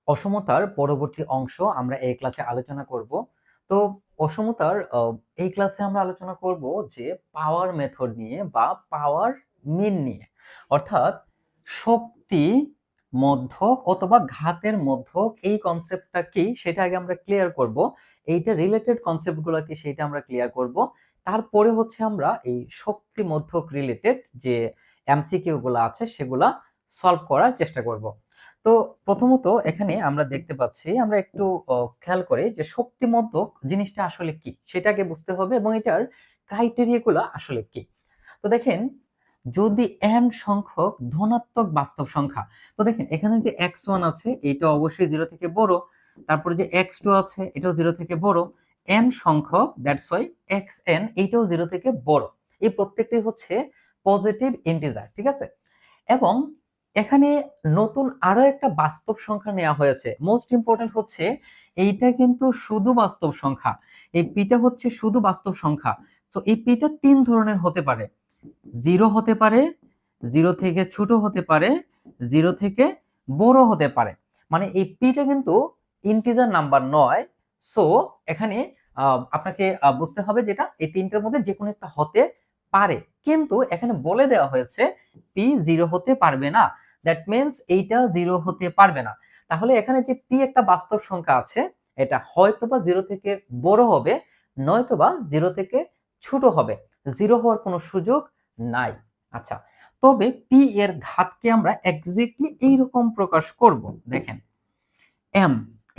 অসমতার পরবর্তী অংশ আমরা এই ক্লাসে আলোচনা করব। তো অসমতার এই ক্লাসে আমরা আলোচনা করব যে পাওয়ার মেথড নিয়ে বা পাওয়ার মিন নিয়ে, অর্থাৎ শক্তি মধ্যক অথবা ঘাতের মধ্যক এই কনসেপ্টটা কি সেটা আগে আমরা ক্লিয়ার করব। এইটা রিলেটেড কনসেপ্টগুলো কি সেটা আমরা ক্লিয়ার করব। তারপরে হচ্ছে আমরা এই শক্তি মধ্যক রিলেটেড যে এমসিকিউ গুলো আছে সেগুলা সলভ করার চেষ্টা করব। তো প্রথমত এখানে আমরা দেখতে পাচ্ছি, আমরা একটু খেয়াল করি যে শক্তিমত্তক জিনিসটা আসলে কি সেটাকে বুঝতে হবে এবং এটার ক্রাইটেরিয়া গুলো আসলে কি। তো দেখেন, যদি n সংখ্যক ধনাত্মক বাস্তব সংখ্যা, তো দেখেন এখানে যে x1 আছে এটা অবশ্যই 0 থেকে বড়, তারপরে যে x2 আছে এটাও 0 থেকে বড়, n সংখ্যক দ্যাটস ওয়াই xn এটাও 0 থেকে বড়। এই প্রত্যেকটাই হচ্ছে পজিটিভ ইন্টিজার, ঠিক আছে। এবং এখানে নতুন আরো একটা বাস্তব সংখ্যা নেওয়া হয়েছে। মোস্ট ইম্পর্টেন্ট হচ্ছে এইটা কিন্তু শুধু বাস্তব সংখ্যা, এই পিটা হচ্ছে শুধু বাস্তব সংখ্যা। সো এই পিটা তিন ধরনের হতে পারে, 0 হতে পারে, 0 থেকে ছোট হতে পারে, 0 থেকে বড় হতে পারে। মানে এই পিটা কিন্তু ইন্টিজার নাম্বার নয়। সো এখানে আপনাকে বুঝতে হবে যেটা এই তিনটার মধ্যে যে কোনো একটা হতে পারে, কিন্তু এখানে বলে দেওয়া হয়েছে পি 0 হতে পারবে না। দ্যাট মিন্স এইটা 0 হতে পারবে না। তাহলে এখানে যে পি একটা বাস্তব সংখ্যা আছে, এটা হয়তোবা 0 থেকে বড় হবে, নয়তোবা 0 থেকে ছোট হবে। 0 হওয়ার কোনো সুযোগ নাই। আচ্ছা, তবে পি এর ঘাতকে আমরা এক্স্যাক্টলি এইরকম প্রকাশ করব। দেখেন, এম,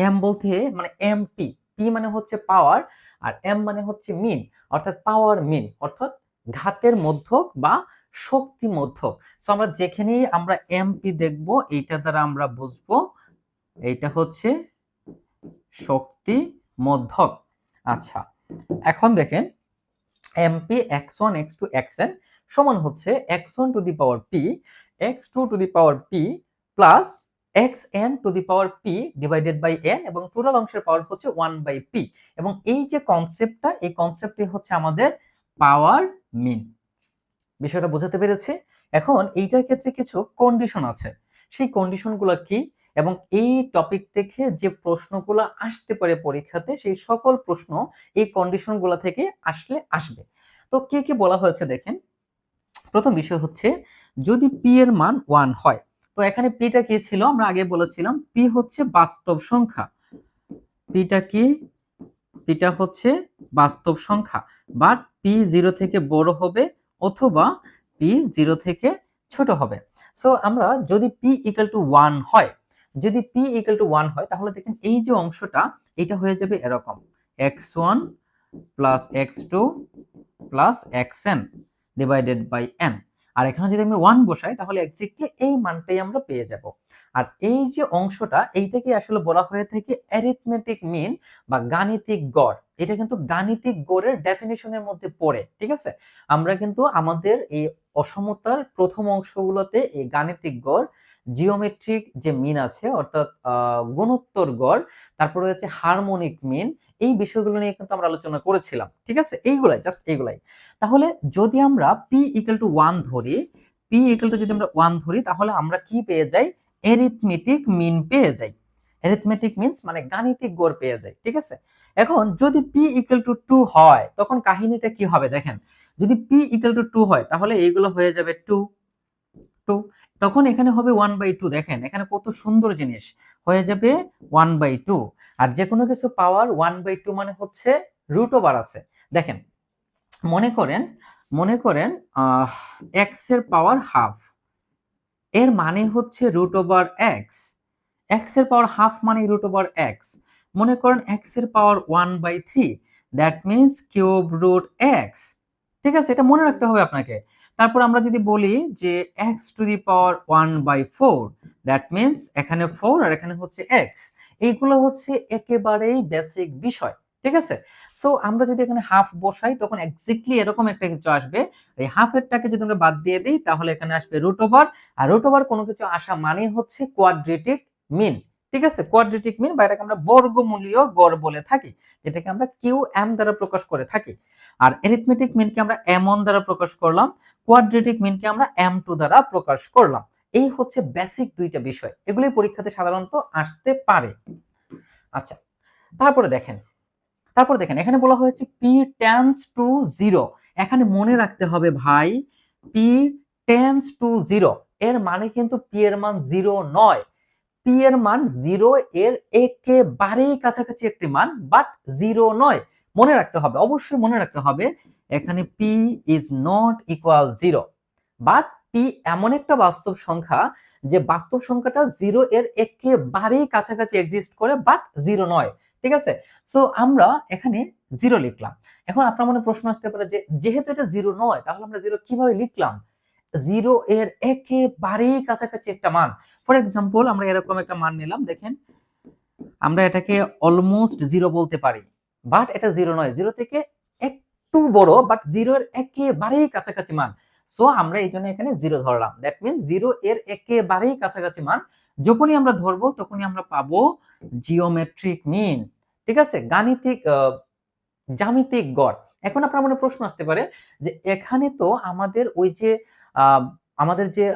এম বলতে মানে এমপি, পি মানে হচ্ছে পাওয়ার আর এম মানে হচ্ছে মিন, অর্থাৎ পাওয়ার মিন, অর্থাৎ ঘাতের মধ্যক বা শক্তি মধ্যক। সো আমরা যেখানেই আমরা এমপি দেখব এইটা দ্বারা আমরা বুঝবো এইটা হচ্ছে শক্তি মধ্যক। আচ্ছা, এখন দেখেন এমপি x1 x2 xn সমান হচ্ছে x1 to the power p x2 to the power p plus xn to the power p divided by n, এবং টোটাল অংশের পাওয়ার হচ্ছে 1 বাই p। এবং এই যে কনসেপ্টটা, এই কনসেপ্টটি হচ্ছে আমাদের পাওয়ার মিন। বিষয়টা বোঝাতে পেরেছি? এখন এইটার ক্ষেত্রে কিছু কন্ডিশন আছে, সেই কন্ডিশনগুলো কি এবং এই টপিক থেকে যে প্রশ্নগুলো আসতে পারে পরীক্ষাতে সেই সকল প্রশ্ন এই কন্ডিশনগুলো থেকে আসবে। তো কি কি বলা হয়েছে দেখেন। প্রথম বিষয় হচ্ছে যদি পি এর মান 1 হয়, তো এখানে পিটা কি ছিল আমরা আগে বলেছিলাম, পি হচ্ছে বাস্তব সংখ্যা। পিটা কি? পিটা হচ্ছে বাস্তব সংখ্যা, বাট পি 0 থেকে বড় হবে অথবা পি 0 থেকে ছোট হবে। সো আমরা যদি পি ইকুয়াল টু 1 হয়, যদি পি ইকুয়াল টু 1 হয় তাহলে দেখেন এই যে অংশটা এটা হয়ে যাবে এরকম, x1 plus x2 plus xn divided by n। আর এখানে যদি আমি 1 বসাই তাহলে এক্স্যাক্টলি এই মানটাই আমরা পেয়ে যাব। আর এই যে অংশটা এইটাকে আসলে বলা হয়ে থাকে অ্যারিথমেটিক মিন বা গাণিতিক গড়। এটা কিন্তু গাণিতিক গড়ের ডেফিনিশনের মধ্যে পড়ে, ঠিক আছে। আমরা কিন্তু আমাদের এই অসমতার প্রথম অংশগুলোতে এই গাণিতিক গড়, জিওমেট্রিক যে মিন আছে অর্থাৎ গুণোত্তর গড়, তারপরে হচ্ছে হারমোনিক মিন, এই বিষয়গুলো নিয়ে কিন্তু আমরা আলোচনা করেছিলাম, ঠিক আছে। এইগুলাই, জাস্ট এইগুলাই। তাহলে যদি আমরা পি ইকুয়াল টু 1 ধরি, পি ইকুয়াল টু যদি আমরা 1 ধরি তাহলে আমরা কি পেয়ে যাই? অ্যারিথমেটিক মিন পেয়ে যাই। অ্যারিথমেটিক মিনস মানে গাণিতিক গড় পেয়ে যাই, ঠিক আছে। এখন যদি পি ইকুয়াল টু 2 হয় তখন কাহিনীটা কি হবে দেখেন। যদি পি ইকুয়াল টু 2 হয় তাহলে এইগুলো হয়ে যাবে 2 2, তখন এখানে হবে 1/2। দেখেন এখানে কত সুন্দর জিনিস হয়ে যাবে 1/2। আর যে কোনো কিছু পাওয়ার 1/2 মানে হচ্ছে রুট ওভার আছে। দেখেন, মনে করেন এক্স এর পাওয়ার হাফ, এর মানে হচ্ছে রুট ওভার এক্স। এক্স এর পাওয়ার হাফ মানে রুট ওভার এক্স। মনে করেন এক্স এর power 1/3, that means cube root x. ঠিক আছে, এটা মনে রাখতে হবে আপনাকে। তারপর আমরা যদি বলি যে x two the power 1/4, that means এখানে 4 আর এখানে হচ্ছে এক্স। এইগুলো হচ্ছে একেবারেই বেসিক বিষয়, ঠিক আছে। সো আমরা যদি এখানে হাফ বসাই তখন এক্স্যাক্টলি এরকম একটা কিছু আসবে। এই হাফেরটাকে যদি আমরা বাদ দিয়ে দিই তাহলে এখানে আসবে রুট ওভার। আর রুট ওভার কোনো কিছু আসা মানেই হচ্ছে কোয়াড্রেটিক মিন, ঠিক আছে। কোয়াড্রেটিক মিন বা এটাকে আমরা বর্গমূলীয় গড় বলে থাকি, যেটাকে আমরা কিউ এম দ্বারা প্রকাশ করে থাকি। আর অ্যারিথমেটিক মিনকে আমরা m1 দ্বারা প্রকাশ করলাম, কোয়াড্রেটিক মিনকে আমরা m2 দ্বারা প্রকাশ করলাম। এই হচ্ছে বেসিক দুইটা বিষয়, এগুলি পরীক্ষাতে সাধারণত আসতে পারে। আচ্ছা, তারপরে দেখেন এখানে বলা হয়েছে পি টেন্স টু জিরো। এখানে মনে রাখতে হবে ভাই, পি টেন্স টু জিরো এর মানে কিন্তু পি এর মান জিরো নয়। পি এর মান জিরো এর একেবারেই কাছাকাছি একটি মান, বাট জিরো নয়। মনে রাখতে হবে, অবশ্যই মনে রাখতে হবে, এখানে P is not equal zero, but P এমন একটা বাস্তব সংখ্যা যে বাস্তব সংখ্যাটা জিরো এর একেবারেই কাছাকাছি এক্সিস্ট করে, বাট জিরো নয়। ঠিক আছে, সো আমরা এখানে জিরো লিখলাম। এখন আপনার মনে প্রশ্ন আসতে পারে যে যেহেতু এটা জিরো নয়, তাহলে আমরা জিরো কিভাবে লিখলাম? জিরো এর একেবারেই কাছাকাছি একটা মান। ফর এক্সাম্পল, আমরা এরকম একটা মান নিলাম, দেখেন আমরা এটাকে অলমোস্ট জিরো বলতে পারি, বাট এটা জিরো নয়, জিরো থেকে একটু বড়, বাট জিরো এর একেবারেই কাছাকাছি মান। সো আমরা এই জন্য এখানে জিরো ধরলাম। দ্যাট মিনস জিরো এর একেবারেই কাছাকাছি মান যখনই আমরা ধরবো তখনই আমরা পাবো জিওমেট্রিক মিন। ঠিক আছে, গাণিতিক জ্যামিতিক গড়। এখন আপনার মনে প্রশ্ন আসতে পারে যে এখানে তো আমাদের ওই যে আমাদের যে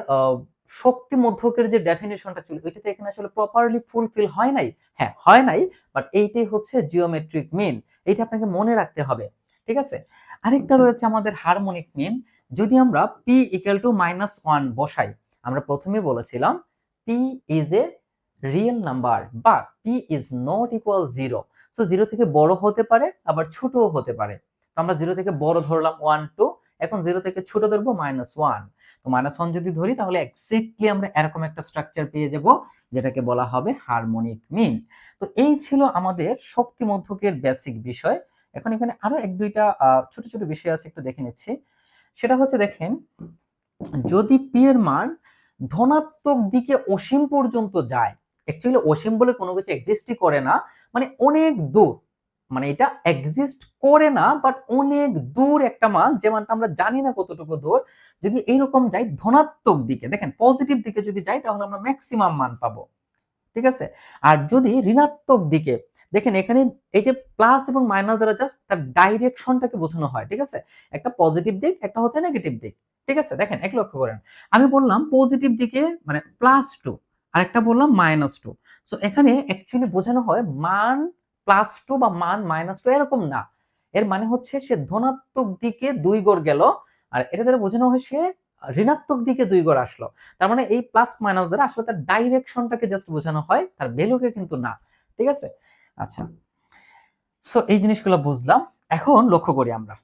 শক্তি মধ্যকের যে ডেফিনিশনটা ছিল, ওইটাতে এখানে আসলে প্রপারলি ফুলফিল হয় নাই। হ্যাঁ, হয় নাই, বাট এইটাই হচ্ছে জিওমেট্রিক মিন। এইটা আপনাকে মনে রাখতে হবে। ঠিক আছে, আরেকটা রয়েছে আমাদের হারমোনিক মিন। যদি আমরা পি ইকুয়াল টু -1 বসাই, আমরা প্রথমে বলেছিলাম P is a real number, but p is not equal zero. So zero থেকে বড় হতে পারে, আবার ছোটও হতে পারে। তো আমরা জিরো থেকে বড় ধরলাম 1 2, এখন জিরো থেকে ছোট ধরবো -1। তো -1 যদি ধরি তাহলে এক্স্যাক্টলি আমরা এরকম একটা স্ট্রাকচার পেয়ে যাব, যেটাকে বলা হবে হারমোনিক মিন। তো এই ছিল আমাদের শক্তি মধ্যকের বেসিক বিষয়। এখন এখানে আরো এক দুইটা ছোট ছোট বিষয় আছে, একটু দেখে নিচ্ছি। সেটা হচ্ছে, দেখেন যদি পি এর মান ধনাত্মক দিকে অসীম পর্যন্ত যায়, অ্যাকচুয়ালি অসীম বলে কোনো কিছু এক্সিস্টই করে না, মানে অনেক দূর, মানে এটা এক্সিস্ট করে না, বাট অনেক দূর একটা মান, যে মানটা আমরা জানি না কতটুকু দূর, যদি এইরকম যাই ধনাত্মক দিকে, দেখেন পজিটিভ দিকে যদি যাই তাহলে আমরা ম্যাক্সিমাম মান পাবো। ঠিক আছে, আর যদি ঋণাত্মক দিকে, দেখেন এখানে এই যে প্লাস এবং মাইনাস দ্বারা জাস্ট তার ডাইরেকশনটাকে বোঝানো হয়। ঠিক আছে, একটা পজিটিভ দিক, একটা হচ্ছে নেগেটিভ দিক। ঠিক আছে, দেখেন এক লক্ষ্য করেন, আমি বললাম পজিটিভ দিকে মানে +2, আর একটা বললাম -2। সো এখানে অ্যাকচুয়ালি বোঝানো হয় মান +2 বা মান -2 এরকম না, এর মানে হচ্ছে সে ধনাত্মক দিকে 2 গড় গেল, আর এটা দ্বারা বোঝানো হয় সে ঋণাত্মক দিকে 2 গড় আসলো। তার মানে এই প্লাস মাইনাস দ্বারা আসলে তার ডাইরেকশনটাকে জাস্ট বোঝানো হয়, তার ভ্যালুকে কিন্তু না। ঠিক আছে, আচ্ছা, সো এই জিনিসগুলো বুঝলাম। এখন লক্ষ্য করি আমরা,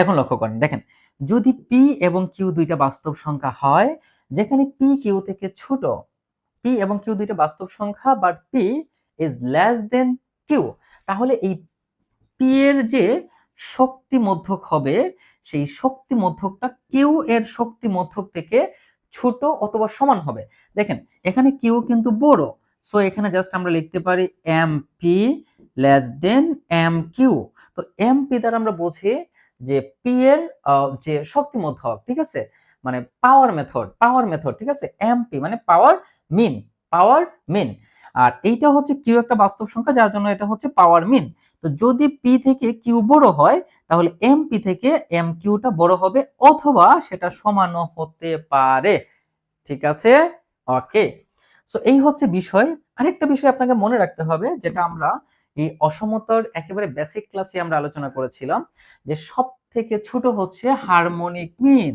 এখন লক্ষ্য করেন, দেখেন যদি পি এবং কিউ দুইটা বাস্তব সংখ্যা হয়, যেখানে পি কিউ থেকে ছোট, পি এবং কিউ দুইটা বাস্তব সংখ্যা, but p is less than q, তাহলে এই পি এর যে শক্তি মধ্যক হবে, সেই শক্তি মধ্যকটা কিউ এর শক্তি মধ্যক থেকে ছোট অথবা সমান হবে। দেখেন এখানে কিউ কিন্তু বড়, সো এখানে জাস্ট আমরা লিখতে পারি m p less than m q. তো এম পি দ্বারা আমরা বুঝি যে পি এর যে শক্তি মধ্যক, ঠিক আছে, মানে পাওয়ার মেথড, ঠিক আছে, এম পি মানে পাওয়ার মিন, আর এইটা হচ্ছে কিউ একটা বাস্তব সংখ্যা, যার জন্য এটা হচ্ছে পাওয়ার মিন। তো যদি পি থেকে কিউ বড় হয়, তাহলে এম পি থেকে এম কিউটা বড় হবে, অথবা সেটা সমানও হতে পারে। ঠিক আছে, ওকে। সো এই হচ্ছে বিষয়। আরেকটা বিষয় আপনাকে মনে রাখতে হবে, যেটা আমরা এই অসমতার একেবারে বেসিক ক্লাসে আমরা আলোচনা করেছিলাম, যে সব থেকে ছোট হচ্ছে হারমোনিক মিন,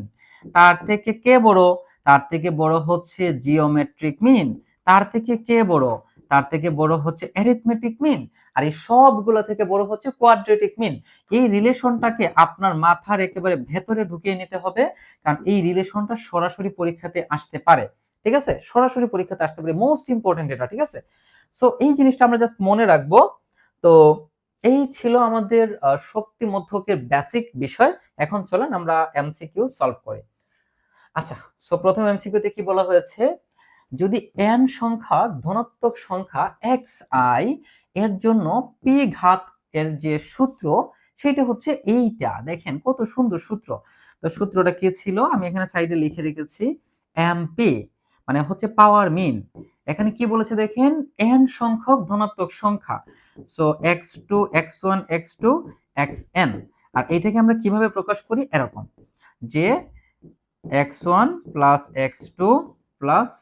তার থেকে কে বড়? তার থেকে বড় হচ্ছে জিওমেট্রিক মিন, তার থেকে কে বড়? তার থেকে বড় হচ্ছে অ্যারিথমেটিক মিন, আর এই সবগুলো থেকে বড় হচ্ছে কোয়াড্রেটিক মিন। এই রিলেশনটাকে আপনার মাথার একেবারে ভেতরে ঢুকিয়ে নিতে হবে, কারণ এই রিলেশনটা সরাসরি পরীক্ষাতে আসতে পারে। ঠিক আছে, সরাসরি পরীক্ষাতে আসতে পারে, মোস্ট ইম্পর্টেন্ট এটা। ঠিক আছে, সো এই জিনিসটা আমরা জাস্ট মনে রাখবো। তো এই ছিল আমাদের শক্তি মধ্যকের বেসিক বিষয়। এখন চলেন আমরা এমসিকিউ সলভ করি। আচ্ছা, সো প্রথম এমসিকিউতে কি বলা হয়েছে, যদি n সংখ্যা ধনাত্মক সংখ্যা xi এর জন্য p ঘাত এর যে সূত্র, সেটা হচ্ছে এইটা। দেখেন কত সুন্দর সূত্র। তো সূত্রটা কি ছিল, আমি এখানে সাইডে লিখে রেখেছি, mp মানে হচ্ছে পাওয়ার মিন। এখানে কি বলেছে দেখেন, n সংখ্যক ধনাত্মক সংখ্যা, so x2 x1 x2 xn, আর এটাকে আমরা কিভাবে প্রকাশ করি, এরকম যে x1 plus x2 প্লাস,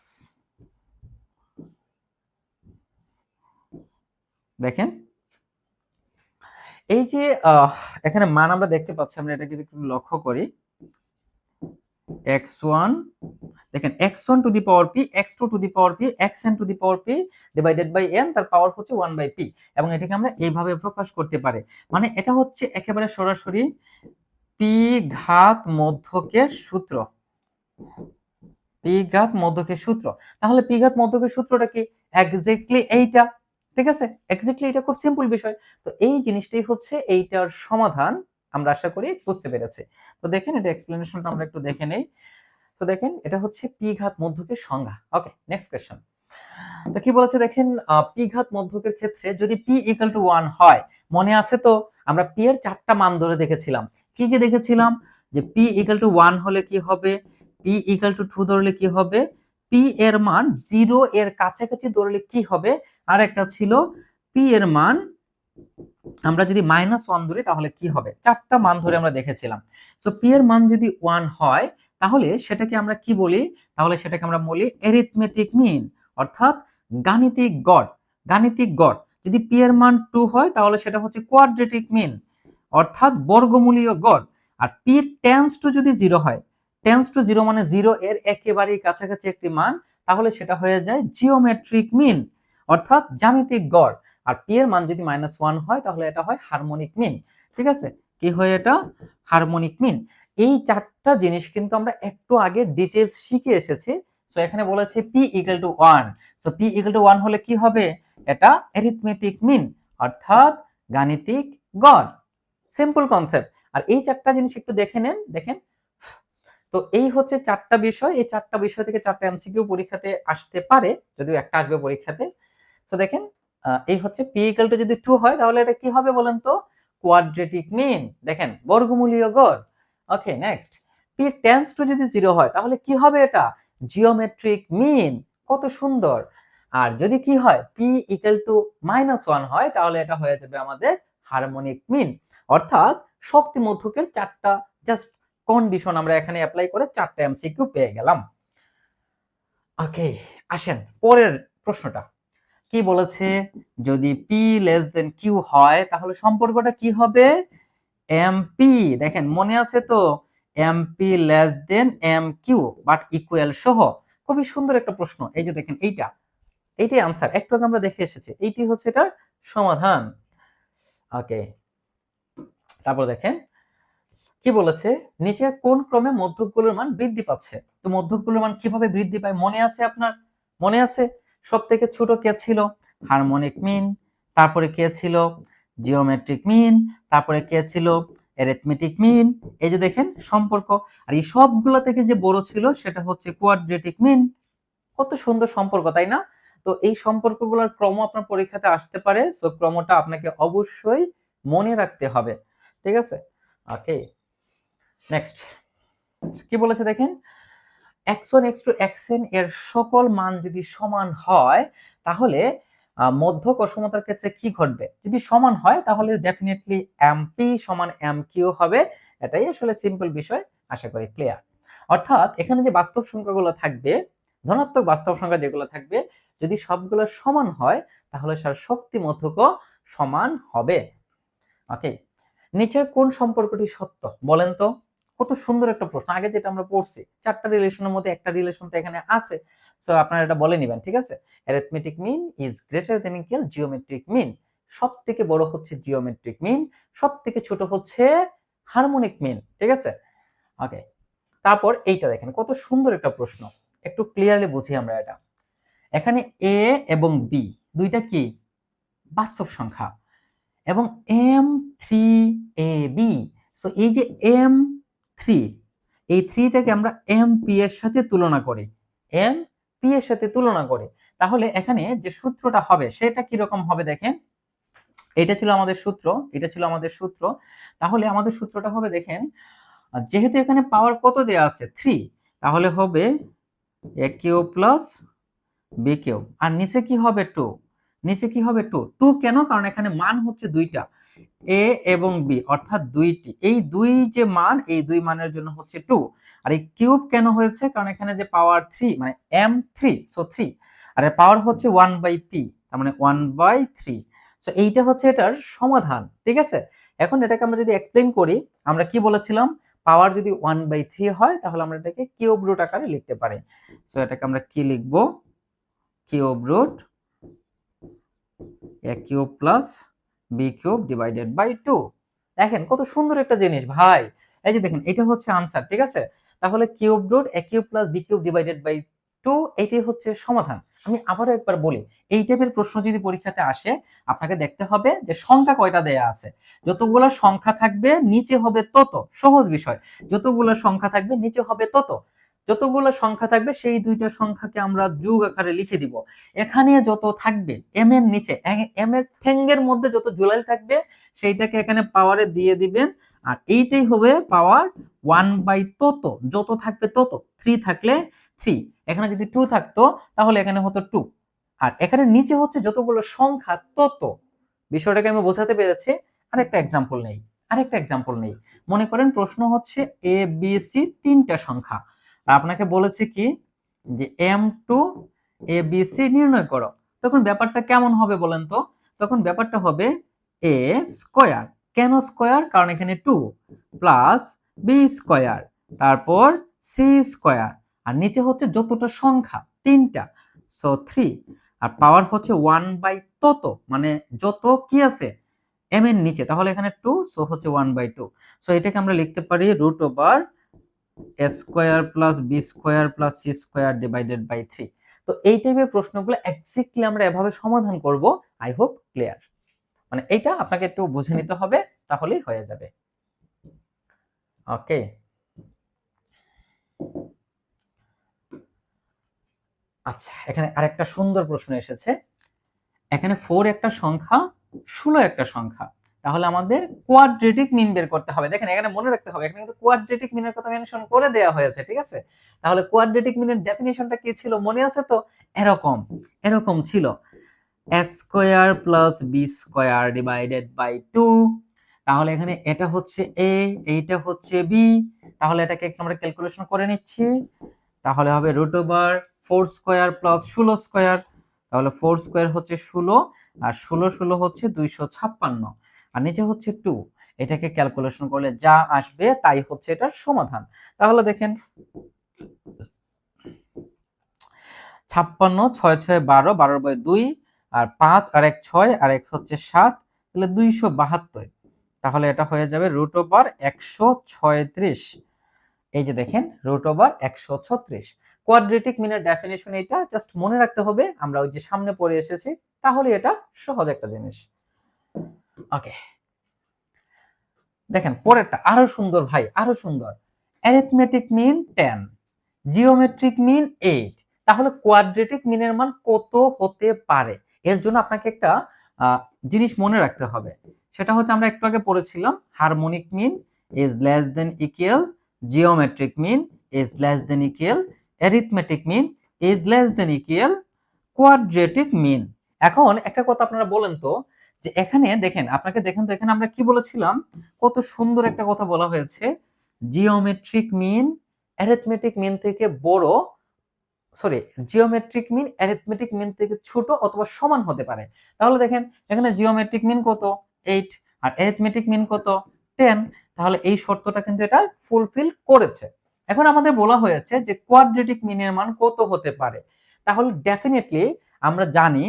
দেখেন এই যে এখানে মান আমরা দেখতে পাচ্ছি, আমরা এটাকে একটু লক্ষ্য করি, x1, দেখেন x1 to the power p, x2 to the power p, xn to the power p divided by n, তার পাওয়ার হচ্ছে 1/p, এবং এটাকে আমরা এইভাবে প্রকাশ করতে পারি। মানে এটা হচ্ছে একেবারে সরাসরি p ঘাত মধ্যকের সূত্র, p ঘাত মধ্যকের সূত্র। তাহলে p ঘাত মধ্যকের সূত্রটা কি? এক্স্যাক্টলি এইটা, ঠিক আছে, এক্স্যাক্টলি এটা খুব সিম্পল বিষয়। তো এই জিনিসটাই হচ্ছে এইটার সমাধান, আমরা আশা করি বুঝতে পেরেছি। তো দেখেন এটা এক্সপ্লেনেশনটা আমরা একটু দেখে নেই। তো দেখেন এটা হচ্ছে পি ঘাত মধ্যকের সংজ্ঞা। ওকে, নেক্সট কোশ্চেন। তো কি বলেছে দেখেন, পি ঘাত মধ্যকের ক্ষেত্রে যদি পি ইকুয়াল টু 1 হয়, মনে আছে তো আমরা পি এর চারটা মান ধরে দেখেছিলাম। কি কি দেখেছিলাম? যে পি ইকুয়াল টু 1 হলে কি হবে, পি ইকুয়াল টু 2 ধরলে কি হবে, পি এর মান 0 এর কাছাকাছি ধরলে কি হবে, আর একটা ছিল পি এর মান আমরা যদি -1 ধরি তাহলে কি হবে। চারটা মান ধরে আমরা দেখেছিলাম। সো পি এর মান যদি 1 হয় তাহলে সেটাকে আমরা কি বলি? তাহলে সেটাকে আমরা বলি অ্যারিথমেটিক মিন, অর্থাৎ গাণিতিক গড়। গাণিতিক গড়। যদি পি এর মান 2 হয় তাহলে সেটা হচ্ছে কোয়াড্রেটিক মিন, অর্থাৎ বর্গমূলীয় গড়। আর পি টেন্ডস টু যদি 0 হয়, টেন্ডস টু 0 মানে 0 এর একেবারেই কাছাকাছি একটি মান, তাহলে সেটা হয়ে যায় জিওমেট্রিক মিন, অর্থাৎ জ্যামিতিক গড়। আর পি এর মান যদি -1 হয় তাহলে এটা হয় হারমোনিক মিন। ঠিক আছে, কি হয় এটা? Harmonic mean. এই চারটা জিনিস কিন্তু আমরা একটু আগে ডিটেইলস শিখে এসেছি। সো এখানে বলেছে p equal to 1। So p equal to 1 হলে কি হবে? এটা অ্যারিথমেটিক মিন, অর্থাৎ গাণিতিক গড়। Simple concept. আর এই চারটা জিনিস একটু দেখে নেন, দেখেন। তো এই হচ্ছে চারটা বিষয়, এই চারটা বিষয় থেকে চারটা এমসিকিউ পরীক্ষাতে আসতে পারে, যদিও একটা আসবে পরীক্ষাতে। তো দেখেন এই হচ্ছে p ইকুয়াল টু যদি 2 হয় তাহলে এটা কি হবে বলেন তো? Quadratic mean. দেখেন বর্গমূলীয় গড়। Okay, next. p tends to যদি 0 হয় তাহলে কি হবে এটা? Geometric mean. কত সুন্দর। আর যদি কি হয়, p ইকুয়াল টু -1 হয় তাহলে এটা হয়ে যাবে আমাদের হারমোনিক মিন। অর্থাৎ শক্তি মধ্যকের চারটা জাস্ট কন্ডিশন আমরা এখানে অ্যাপ্লাই করে চারটা এমসিকিউ পেয়ে গেলাম। ওকে, আসেন পরের প্রশ্নটা। কি বলেছে? যদি p লেস দেন q হয় তাহলে সম্পর্কটা কি হবে? mp। দেখেন মনে আছে তো, mp less than mq but equal সহ। খুবই সুন্দর একটা প্রশ্ন। এই যে দেখেন এইটাই আনসার, একটু আগে আমরা দেখে এসেছি, এইটি হচ্ছে এটার সমাধান। ওকে, তারপর দেখেন কি বলেছে, নিচের কোন ক্রমে মধ্যকগুলোর মান বৃদ্ধি পাচ্ছে। তো মধ্যকগুলোর মান কিভাবে বৃদ্ধি পায় মনে আছে আপনার? মনে আছে সব থেকে ছোট কে ছিল? Harmonic mean. তারপরে কে ছিল? Geometric mean. তারপরে কে ছিল? Arithmetic mean. এই যে দেখেন সম্পর্ক। আর এই সবগুলো থেকে যে বড় ছিল সেটা হচ্ছে কোয়াড্রেটিক মিন। কত সুন্দর সম্পর্ক, তাই না? তো এই সম্পর্কগুলোর ক্রম আপনার পরীক্ষাতে আসতে পারে, সো ক্রমটা আপনাকে অবশ্যই মনে রাখতে হবে। ঠিক আছে, ওকে, নেক্সট। কি বলেছে দেখেন, x1 x2 xn এর সকল মান যদি সমান হয় তাহলে মধ্যক অসমতার ক্ষেত্রে কি ঘটবে? যদি সমান হয় তাহলে ডেফিনেটলি mp সমান mq হবে। এটাই আসলে সিম্পল বিষয়, আশা করি ক্লিয়ার। অর্থাৎ এখানে যে বাস্তব সংখ্যাগুলো থাকবে, ধনাত্মক বাস্তব সংখ্যা যেগুলো থাকবে, যদি সবগুলো সমান হয় তাহলে তার শক্তি মধ্যকও সমান হবে। ওকে, নিচের কোন সম্পর্কটি সত্য বলেন তো? কত সুন্দর একটা প্রশ্ন। আগে যেটা আমরা পড়ছি, চারটা রিলেশনের মধ্যে একটা রিলেশন তো এখানে আছে। সো আপনারা এটা বলে নেবেন, ঠিক আছে? Arithmetic mean is greater than equal geometric mean. সবথেকে বড় হচ্ছে জিওমেট্রিক মিন, সবথেকে ছোট হচ্ছে হারমোনিক মিন, ঠিক আছে? ওকে, তারপর এইটা দেখেন কত সুন্দর একটা প্রশ্ন। একটু ক্লিয়ারলি বুঝি আমরা এটা। এখানে a এবং b দুইটা কি? বাস্তব সংখ্যা। এবং m3ab, সো এই যে m3, এই 3টাকে আমরা mp এর সাথে তুলনা করি, mp এর সাথে তুলনা করি, তাহলে এখানে যে সূত্রটা হবে সেটা কি রকম হবে দেখেন। এটা ছিল আমাদের সূত্র, এটা ছিল আমাদের সূত্র। তাহলে আমাদের সূত্রটা হবে দেখেন, যেহেতু এখানে পাওয়ার কত দেয়া আছে 3, তাহলে হবে a cube plus b cube, আর নিচে কি হবে 2, নিচে কি হবে 2। 2 কেন? কারণ এখানে মান হচ্ছে দুইটা, এ এবং বি অর্থাৎ দুইটি, এই দুই যে মান, এই দুই মানের জন্য হচ্ছে 2। আর এই কিউব কেন হয়েছে, কারণ এখানে যে পাওয়ার 3 মানে m3, সো 3, আর এর পাওয়ার হচ্ছে 1/p, তার মানে 1/3। সো এইটা হচ্ছে এটার সমাধান, ঠিক আছে। এখন এটাকে আমরা যদি এক্সপ্লেইন করি, আমরা কি বলেছিলাম, পাওয়ার যদি 1/3 হয় তাহলে আমরা এটাকে কিউব রুট আকারে লিখতে পারি। সো এটাকে আমরা কি লিখবো, cube root a cube plus b cube divided by 2। দেখেন কত সুন্দর একটা জিনিস ভাই, এই যে দেখেন এটা হচ্ছে আনসার, ঠিক আছে। তাহলে cube root a cube plus b cube divided by 2, এইটাই হচ্ছে সমাধান। আমি আবারও একবার বলি, এই টাইপের প্রশ্ন যদি পরীক্ষাতে আসে, আপনাকে দেখতে হবে যে সংখ্যা কয়টা দেয়া আছে। যতগুলো সংখ্যা থাকবে নিচে হবে তত, সহজ বিষয়। যতগুলো সংখ্যা থাকবে নিচে হবে তত, যতগুলো সংখ্যা থাকবে সেই দুইটা সংখ্যাকে আমরা যোগ আকারে লিখে দিব। এখানে যত থাকবে এম এর নিচে, এম এর ঠেঙ্গের মধ্যে যত জুলাই থাকবে সেইটাকে এখানে পাওয়ারে দিয়ে দিবেন, আর এইটাই হবে পাওয়ার 1 বাই তত, যত থাকবে তত। 3 থাকলে 3, এখানে যদি 2 থাকতো তাহলে এখানে হতো 2, আর এখানে নিচে হচ্ছে যতগুলো সংখ্যা তত। বিষয়টাকে আমি বোঝাতে পেরেছি। আরেকটা এক্সাম্পল নেই। মনে করেন প্রশ্ন হচ্ছে এ বি সি তিনটা সংখ্যা, আর আপনাকে বলেছে কি যে m2 এ বি সি নির্ণয় করো। তখন ব্যাপারটা কেমন হবে বলেন তো, তখন ব্যাপারটা হবে এ স্কয়ার, কেন স্কয়ার, কারণ এখানে 2 প্লাস বি স্কয়ার, তারপর সি স্কয়ার, আর নিচে হচ্ছে যতটা সংখ্যা তিনটা, সো 3, আর পাওয়ার হচ্ছে 1 বাই তত, মানে যত কি আছে এম এর নিচে, তাহলে এখানে 2, সো হচ্ছে 1/2। সো এটাকে আমরা লিখতে পারি root over a square plus b square plus c square divided by 3। তো এই টাইপের প্রশ্নগুলো এক্স্যাক্টলি আমরা এভাবে সমাধান করব। আই হোপ ক্লিয়ার, মানে এটা আপনাকে একটু বুঝে নিতে হবে, তাহলেই হয়ে যাবে। ওকে, আচ্ছা এখানে আরেকটা সুন্দর প্রশ্ন এসেছে। এখানে 4 একটা সংখ্যা, 16 একটা সংখ্যা, তাহলে আমাদের কোয়াড্রেটিক মিন বের করতে হবে। দেখেন এখানে মনে রাখতে হবে, এখানে কিন্তু কোয়াড্রেটিক মিনের কথা মেনশন করে দেওয়া হয়েছে, ঠিক আছে। তাহলে কোয়াড্রেটিক মিনের ডেফিনিশনটা কি ছিল মনে আছে তো, এরকম এরকম ছিল, a square plus b square divided by 2। তাহলে এখানে এটা হচ্ছে a, এইটা হচ্ছে b, তাহলে এটাকে একটু আমরা ক্যালকুলেশন করে নিচ্ছি। তাহলে হবে root over 4 square plus 16 square, তাহলে 4 স্কয়ার হচ্ছে 16, আর 16 16 হচ্ছে 256, আর নিচে হচ্ছে 2। এটাকে ক্যালকুলেশন করলে যা আসবে তাই হচ্ছে এটার সমাধান। তাহলে দেখেন 56, 6 6 12, 12/2, আর 5 আর 1 6, আর 1 হচ্ছে 7, তাহলে 272। তাহলে এটা হয়ে যাবে রুট ওভার 136। এই যে দেখেন রুট ওভার 136। কোয়াড্রেটিক মিনের ডেফিনিশন এটা, জাস্ট মনে রাখতে হবে, আমরা ওই যে সামনে পড়ে এসেছি, তাহলে এটা সহজ একটা জিনিস। ওকে, দেখেন পরেরটা আরো সুন্দর ভাই, আরো সুন্দর। অ্যারিথমেটিক মিন 10, জিওমেট্রিক মিন 8, তাহলে কোয়াড্রেটিক মিনের মান কত হতে পারে? এর জন্য আপনাকে একটা জিনিস মনে রাখতে হবে, সেটা হচ্ছে আমরা একটু আগে পড়েছিলাম, harmonic mean is less than equal, geometric mean is less than equal, arithmetic mean is less than equal, quadratic mean. এখন একটা কথা আপনারা বলেন তো, যে এখানে দেখেন, আপনাকে দেখেন তো এখানে আমরা কি বলেছিলাম, কত সুন্দর একটা কথা বলা হয়েছে, জিওমেট্রিক মিন অ্যারিথমেটিক মিন থেকে বড়, sorry, geometric mean arithmetic mean থেকে ছোট অথবা সমান হতে পারে। তাহলে দেখেন এখানে জিওমেট্রিক মিন কত 8, আর অ্যারিথমেটিক মিন কত 10, তাহলে এই শর্তটা কিন্তু এটা ফুলফিল করেছে। এখন আমাদের বলা হয়েছে যে কোয়াড্রেটিক মিনের মান কত হতে পারে, তাহলে ডেফিনেটলি আমরা জানি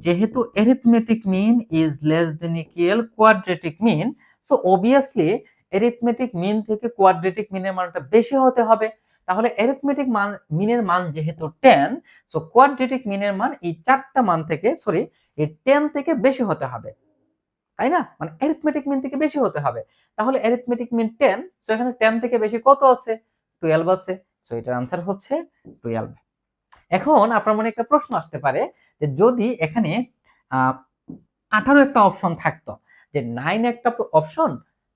যেহেতু arithmetic mean is less than equal quadratic mean, so obviously arithmetic mean থেকে কোয়াড্রেটিক মিনের মানটা বেশি হতে হবে। তাহলে অ্যারিথমেটিক মান মিনের মান যেহেতু 10, সো কোয়াড্রেটিক মিনের মান এই চারটা মান থেকে, সরি, এই 10 থেকে বেশি হতে হবে, তাই না, মানে অ্যারিথমেটিক মিন থেকে বেশি হতে হবে। তাহলে অ্যারিথমেটিক মিন 10, সো এখানে 10 থেকে বেশি কত আছে, 12 আছে, সো এটার आंसर হচ্ছে 12। এখন আপনার মনে একটা প্রশ্ন আসতে পারে যে যদি এখানে 18 একটা অপশন থাকতো, যে 9 একটা অপশন,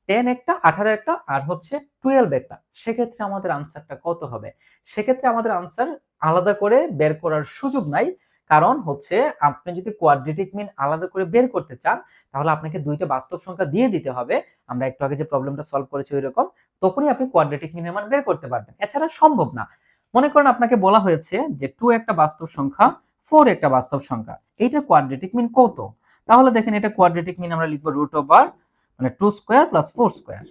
10 একটা, 18 একটা, আর হচ্ছে 12 একটা, সেক্ষেত্রে আমাদের আনসারটা কত হবে? সেক্ষেত্রে আমাদের আনসার আলাদা করে বের করার সুযোগ নাই, কারণ হচ্ছে আপনি যদি কোয়াড্রেটিক মিন আলাদা করে বের করতে চান তাহলে আপনাকে দুইটা বাস্তব সংখ্যা দিয়ে দিতে হবে, আমরা একটু আগে যে প্রবলেমটা সলভ করেছি ওই রকম, তখনই আপনি কোয়াড্রেটিক মিনের মান বের করতে পারবেন, এছাড়া সম্ভব না। মনে করেন আপনাকে বলা হয়েছে যে 2 একটা বাস্তব সংখ্যা, 4 একটা বাস্তব সংখ্যা, এইটা কোয়াড্রেটিক মিন কত? তাহলে দেখেন এটা কোয়াড্রেটিক মিন আমরা লিখব রুট ওভার মানে 2 square plus 4 square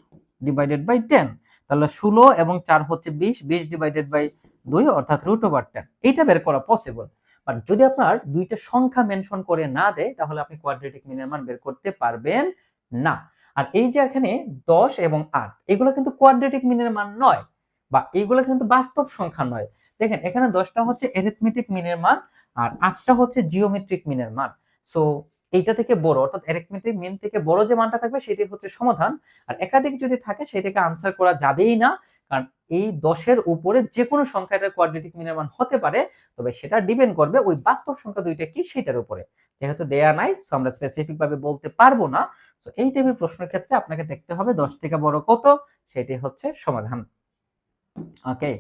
divided by 10। তাহলে 16 এবং 4 হচ্ছে 20, 20 ডিভাইডেড বাই 2 অর্থাৎ রুট ওভার 10। এইটা বের করা পসিবল। বাট যদি আপনার দুইটা সংখ্যা মেনশন করে না দেয় তাহলে আপনি কোয়াড্রেটিক মিনের মান বের করতে পারবেন না। আর এই যে এখানে 10 এবং 8 এগুলো কিন্তু কোয়াড্রেটিক মিনের মান নয়, বা এইগুলো কিন্তু বাস্তব সংখ্যা নয়। দেখেন এখানে 10টা হচ্ছে অ্যারিথমেটিক মিনের মান আর 8টা হচ্ছে জিওমেট্রিক মিনের মান। সো এইটা থেকে বড় অর্থাৎ অ্যারিথমেটিক মিন থেকে বড় যে মানটা থাকবে সেটাই হচ্ছে সমাধান। আর একাধিক যদি থাকে সেটাকে আনসার করা যাবেই না, কারণ এই 10 এর উপরে যে কোনো সংখ্যাটার কোয়াড্রেটিক মিনের মান হতে পারে, তবে সেটা ডিপেন্ড করবে ওই বাস্তব সংখ্যা দুইটা কি সেটার উপরে। যেহেতু দেয়া নাই সো আমরা স্পেসিফিক ভাবে বলতে পারবো না। সো এই টাইপের প্রশ্নের ক্ষেত্রে আপনাকে দেখতে হবে 10 থেকে বড় কত, সেটাই হচ্ছে সমাধান। ওকে,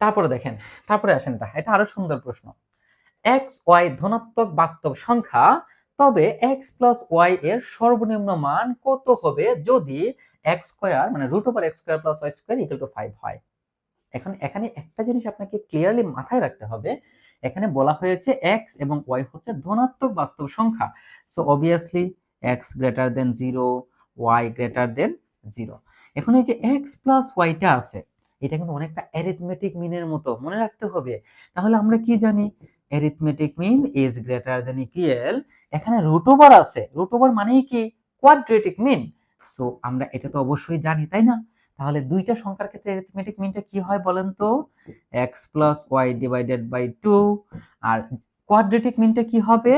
তারপরে দেখেন, তারপরে আসেন এটা আরো সুন্দর প্রশ্ন। এক্স ওয়াই ধনাত্মক বাস্তব সংখ্যা, তবে এক্স প্লাস ওয়াই এর সর্বনিম্ন মান কত হবে যদি এক্স স্কয়ার মানে root over x square plus y square equal to 5 হয়। এখন এখানে একটা জিনিস আপনাকে ক্লিয়ারলি মাথায় রাখতে হবে, এখানে বলা হয়েছে এক্স এবং ওয়াই হচ্ছে ধনাত্মক বাস্তব সংখ্যা। So obviously x greater than 0, y greater than 0। এখন এই যে এক্স প্লাস ওয়াইটা আছে, এটা কিন্তু অনেকটা অ্যারিথমেটিক মিনের মতো, মনে রাখতে হবে। তাহলে আমরা কি জানি, arithmetic mean is greater than equal, এখানে রুট ওভার আছে, রুট ওভার মানেই কি কোয়াড্রেটিক মিন। সো আমরা এটা তো অবশ্যই জানি, তাই না? তাহলে দুইটা সংখ্যার ক্ষেত্রে অ্যারিথমেটিক মিনটা কি হয় বলেন তো, x plus y divided by 2। আর কোয়াড্রেটিক মিনটা কি হবে,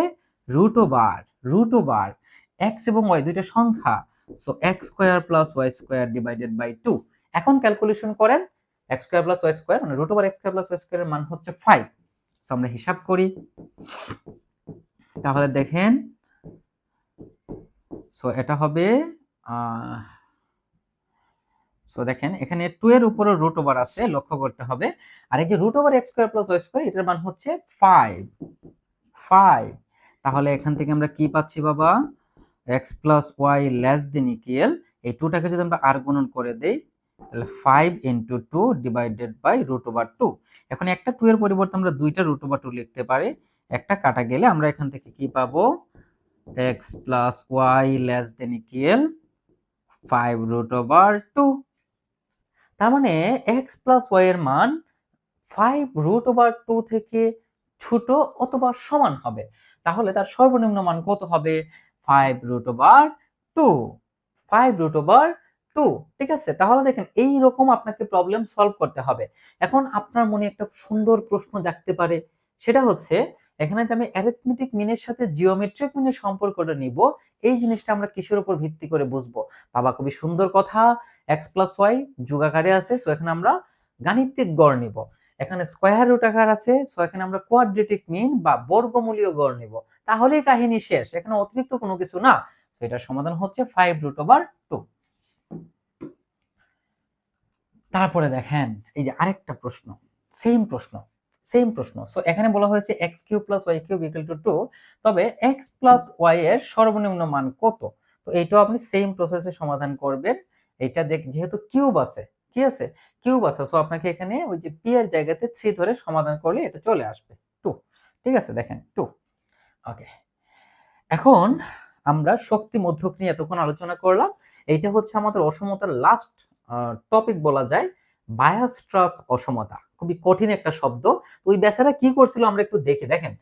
রুট ওভার x এবং y দুইটা সংখ্যা, so x square plus y square divided by 2। এখন ক্যালকুলেশন করেন, x square plus y square মানে root over x square plus y স্কয়ারের মান হচ্ছে 5। সো আমরা হিসাব করি, তাহলে দেখেন, সো এটা হবে সো দেখেন এখানে 2 এর উপরে রুট ওভার আছে, লক্ষ্য করতে হবে। আর এই যে root over x square plus y square এটার মান হচ্ছে 5। তাহলে এখান থেকে আমরা কি পাচ্ছি বাবা, x plus y less than equal, এই 2টাকে যদি আমরা আর গুণন করে দেই তাহলে 5 into 2 divided by root over 2। এখন একটা 2 এর পরিবর্তে আমরা দুইটা রুট ওভার 2 লিখতে পারি, একটা কাটা গেলে আমরা এখান থেকে কি পাবো, x plus y less than equal 5 root over 2। তার মানে x প্লাস ওয়াই এর মান 5 রুট ওভার 2 থেকে ছোট অথবা সমান হবে। তাহলে তার সর্বনিম্ন মান কত হবে, 5 রুট ওভার 2। 5 রুট ওভার 2, ঠিক আছে? তাহলে দেখেন এই রকম আপনাকে প্রবলেম সলভ করতে হবে। এখন আপনার মনে একটা সুন্দর প্রশ্ন জাগতে পারে, সেটা হচ্ছে এখানে যে আমি অ্যারিথমেটিক মিনের সাথে জিওমেট্রিক মিনের সম্পর্কটা নিব, এই জিনিসটা আমরা কিসের উপর ভিত্তি করে বুঝবো? বাবা খুবই সুন্দর কথা, x প্লাস ওয়াই যোগাকারে আছে, সো এখানে আমরা গাণিতিক গড় নিব। এখানে স্কয়ার রুট আকার আছে, সো এখানে আমরা কোয়াড্রেটিক মিন বা বর্গমূলীয় গড় নিব। তাহলেই কাহিনী শেষ, এখানে অতিরিক্ত কোনো কিছু না। তো এটার সমাধান হচ্ছে 5 রুট ওভার 2। তারপরে দেখেন এই যে আরেকটা প্রশ্ন, সেম প্রশ্ন। সো এখানে বলা হয়েছে x cube plus y cube equal to 2, তবে x প্লাস y এর সর্বনিম্ন মান কত? তো এইটাও আপনি সেম প্রসেসে সমাধান করবেন। এটা যেহেতু কিউব আছে, কি আছে, কিউব আছে, সো আপনাকে এখানে ওই যে p এর জায়গাতে 3 ধরে সমাধান করলে এটা চলে আসবে 2। ঠিক আছে, দেখেন 2। ওকে, এখন আমরা শক্তি মধ্যক নিয়ে এতক্ষণ আলোচনা করলাম। এইটা হচ্ছে আমাদের অসমতার লাস্ট টপিক বলা যায়, বায়োস্ট্রাস অসমতা। খুবই কঠিন একটা শব্দ। ওই বেচারা কি করছিল আমরা একটু দেখেন।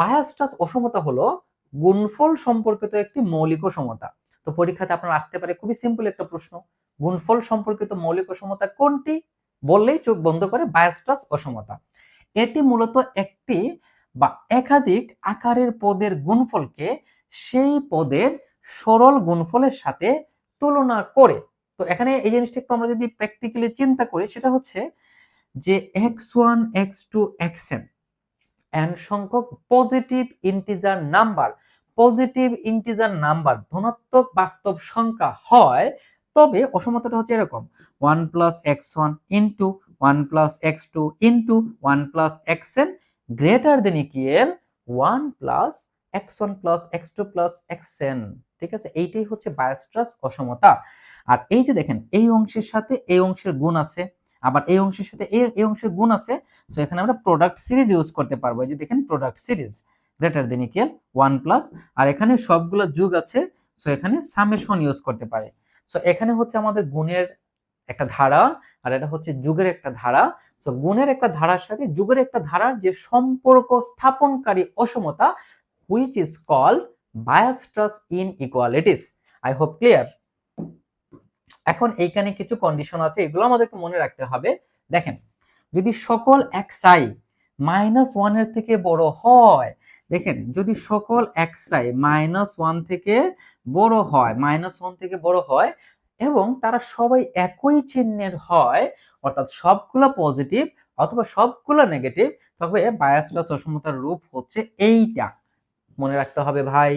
বায়োস্ট্রাস অসমতা হলো গুণফল সম্পর্কিত একটি মৌলিক অসমতা। তো পরীক্ষাতে আপনার আসতে পারে খুবই সিম্পল একটা প্রশ্ন, গুণফল সম্পর্কিত মৌলিক অসমতা কোনটি? বললেই চোখ বন্ধ করে বায়োস্ট্রাস অসমতা। এটি মূলত একটি বা একাধিক আকারের পদের গুণফলকে সেই পদের সরল গুণফলের সাথে তুলনা করে। তো এখানে এই জিনিসটা একটু আমরা যদি প্র্যাকটিক্যালি চিন্তা করি, সেটা হচ্ছে যে x1 x2 xn n সংখ্যক পজিটিভ ইন্টিজার নাম্বার ধনাত্মক বাস্তব সংখ্যা হয়, তবে অসমতাটা হচ্ছে এরকম, 1 plus x1 into 1 plus x2 into 1 plus xn greater than equal 1 plus x1 plus x2 plus xn। ঠিক আছে, এইটাই হচ্ছে বায়োস্ট্রাস অসমতা। আর এই যে দেখেন, এই অংশের সাথে এই অংশের গুণ আছে, আবার এই অংশের সাথে এই অংশের গুণ আছে। সো এখানে আমরা প্রোডাক্ট সিরিজ ইউজ করতে পারবো। এই যে দেখেন product series greater than equal 1 plus, আর এখানে সবগুলো যোগ আছে, সো এখানে সামেশন ইউজ করতে পারে। সো এখানে হচ্ছে আমাদের গুণের একটা ধারা, আর এটা হচ্ছে যুগের একটা ধারা। সো গুণের একটা ধারার সাথে যুগের একটা ধারার যে সম্পর্ক স্থাপনকারী অসমতা, which is called Weierstrass inequalities. I hope clear. এখন এইখানে কিছু কন্ডিশন আছে, এগুলো আমাদেরকে মনে রাখতে হবে। দেখেন, যদি সকল xi -1 এর থেকে বড় হয়, দেখেন যদি সকল xi -1 থেকে বড় হয়, -1 থেকে বড় হয় এবং তারা সবাই একই চিহ্নের হয়, অর্থাৎ সবগুলো পজিটিভ অথবা সবগুলো নেগেটিভ, তবে বায়োস্ট্রাস অসমতার রূপ হচ্ছে এইটা। মনে রাখতে হবে ভাই।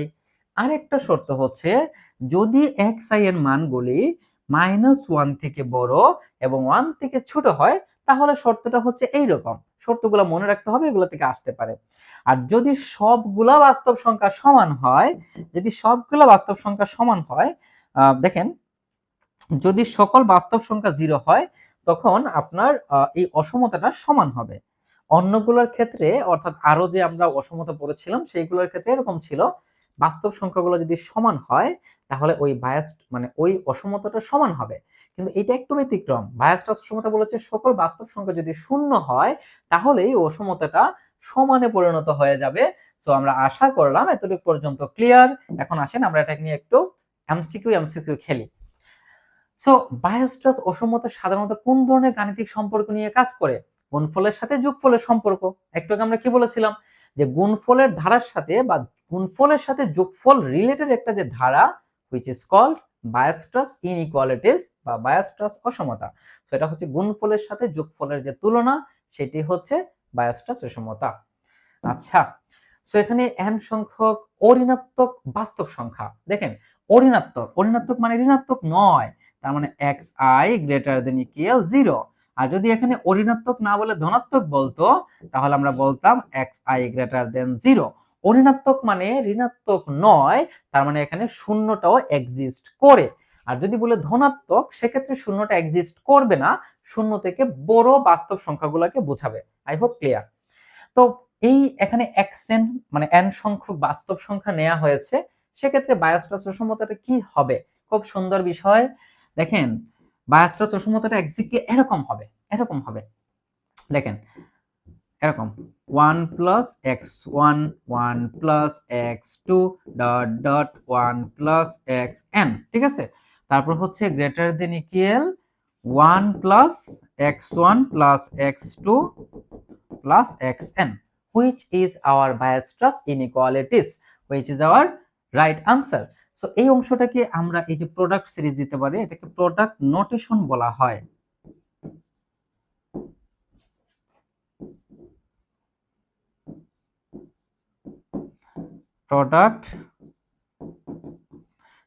আরেকটা শর্ত হচ্ছে, যদি xi এর মানগুলি -1 থেকে বড় এবং 1 থেকে ছোট হয়, তাহলে শর্তটা হচ্ছে এইরকম। শর্তগুলো মনে রাখতে হবে, এগুলো থেকে আসতে পারে। আর যদি সবগুলা বাস্তব সংখ্যা সমান হয়, যদি সবগুলা বাস্তব সংখ্যা সমান হয়, দেখেন যদি সকল বাস্তব সংখ্যা 0 হয়, তখন আপনার এই অসমতাটা সমান হবে। অন্যগুলোর ক্ষেত্রে, অর্থাৎ আরো যে আমরা অসমতা পড়েছিলাম সেইগুলোর ক্ষেত্রে এরকম ছিল, বাস্তব সংখ্যাগুলো যদি সমান হয় তাহলে ওই বায়াসড মানে ওই অসমতাটা সমান হবে। কিন্তু এটা একটু ব্যতিক্রম। বায়াসড অসমতা বলেছে সকল বাস্তব সংখ্যা যদি শূন্য হয় তাহলেই অসমতাটা সমানে পরিণত হয়ে যাবে। সো আমরা আশা করলাম এতটুকু পর্যন্ত ক্লিয়ার। এখন আসেন আমরা এটাকে নিয়ে একটু এমসিকিউ খেলি। সো বায়োস্ট্রাস অসমতা সাধারণত কোন ধরনের গাণিতিক সম্পর্ক নিয়ে কাজ করে? গুণফলের সাথে যোগফলের সম্পর্ক। একটু আগে আমরা কি বলেছিলাম, যে গুণফলের ধারার সাথে বা গুণফলের সাথে যোগফল রিলেটেড একটা যে ধারা, which is called বায়োস্ট্রাস ইনইকুয়ালিটিস বা বায়োস্ট্রাস অসমতা। তো এটা হচ্ছে গুণফলের সাথে যোগফলের যে তুলনা, সেটি হচ্ছে বায়োস্ট্রাস অসমতা। আচ্ছা, সো এখানে n সংখ্যক অঋণাত্মক বাস্তব সংখ্যা। দেখেন, অঋণাত্মক মানে ঋণাত্মক নয়, তার মানে xi গ্রেটার দেন ইকুয়াল 0। আর যদি এখানে অঋণাত্মক না বলে ধনাত্মক বলতো, তাহলে আমরা বলতাম xi গ্রেটার দেন 0। অঋণাত্মক মানে ঋণাত্মক নয়, তার মানে এখানে শূন্যটাও এক্সিস্ট করে। আর যদি বলে ধনাত্মক, সেক্ষেত্রে শূন্যটা এক্সিস্ট করবে না, শূন্য থেকে বড় বাস্তব সংখ্যাগুলোকে বোঝাবে। I hope clear. তো এই এখানে xn মানে n সংখ্যক বাস্তব সংখ্যা নেওয়া হয়েছে, সেক্ষেত্রে বায়োস্ট্রাস অসমতাটা কি হবে? খুব সুন্দর বিষয়। দেখেন, বায়োস্ট্রাস অসমতাটা এক্স্যাক্টলি এরকম হবে। দেখেন, এরকম 1 plus x1 1 plus x2 dot dot 1 plus xn। ঠিক আছে, তারপর হচ্ছে greater than equal 1 plus x1 plus x2 plus xn, which is our Weierstrass inequalities, which is our right answer. So এই অংশটাকে আমরা এই যে প্রোডাক্ট সিরিজ দিতে পারি, এটাকে প্রোডাক্ট নোটেশন বলা হয়। প্রোডাক্ট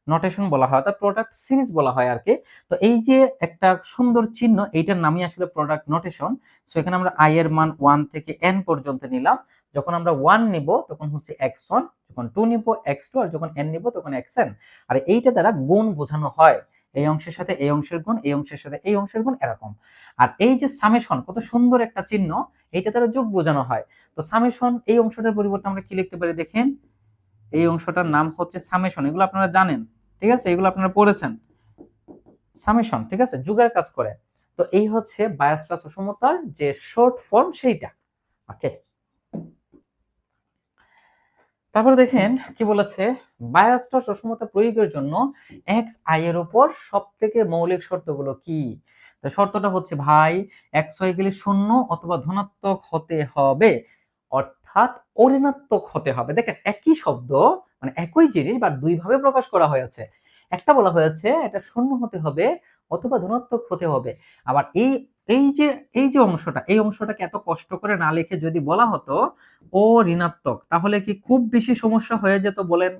নোটেশন বলা হয়, অর্থাৎ প্রোডাক্ট সিরিজ বলা হয় আর কি। তো এই যে একটা সুন্দর চিহ্ন, এইটার নামই আসলে প্রোডাক্ট নোটেশন। সো এখানে আমরা i এর মান 1 থেকে n পর্যন্ত নিলাম। যখন আমরা 1 নিব তখন হচ্ছে x1, যখন 2 নিব x2, আর যখন n নিব তখন xn। আর এইটা দ্বারা গুণ বোঝানো হয়, এই অংশের সাথে এই অংশের গুণ, এই অংশের সাথে এই অংশের গুণ, এরকম। আর এই যে সামেশন, কত সুন্দর একটা চিহ্ন, এইটা দ্বারা যোগ বোঝানো হয়। তো সামেশন এই অংশটার পরিবর্তে আমরা কি লিখতে পারি দেখেন, এই অংশটার নাম হচ্ছে সামেশন। এগুলো আপনারা জানেন, ঠিক আছে, এগুলো আপনারা পড়েছেন। সামেশন, ঠিক আছে, যোগের কাজ করে। তো এই হচ্ছে বায়োস্ট্রাস অসমতার যে শর্ট ফর্ম, সেইটা। ওকে, তারপর দেখেন কি বলেছে, বায়োস্ট্রাস অসমতা প্রয়োগের জন্য xi এর উপর সবথেকে মৌলিক শর্তগুলো কি? তো শর্তটা হচ্ছে ভাই, xy গুলি শূন্য অথবা ধনাত্মক হতে হবে, অর্থাৎ অঋণাত্মক হতে হবে। দেখেন, একই শব্দ মানে একই জিনিস বা দুই ভাবে প্রকাশ করা হয়েছে। একটা বলা হয়েছে এটা শূন্য হতে হবে অথবা ধনাত্মক হতে হবে। আবার এই এই যে অংশটা, এই অংশটাকে এত কষ্ট করে না লিখে যদি বলা হতো ও ঋণাত্মক, তাহলে কি খুব বেশি সমস্যা হয়ে যেত? বলেন,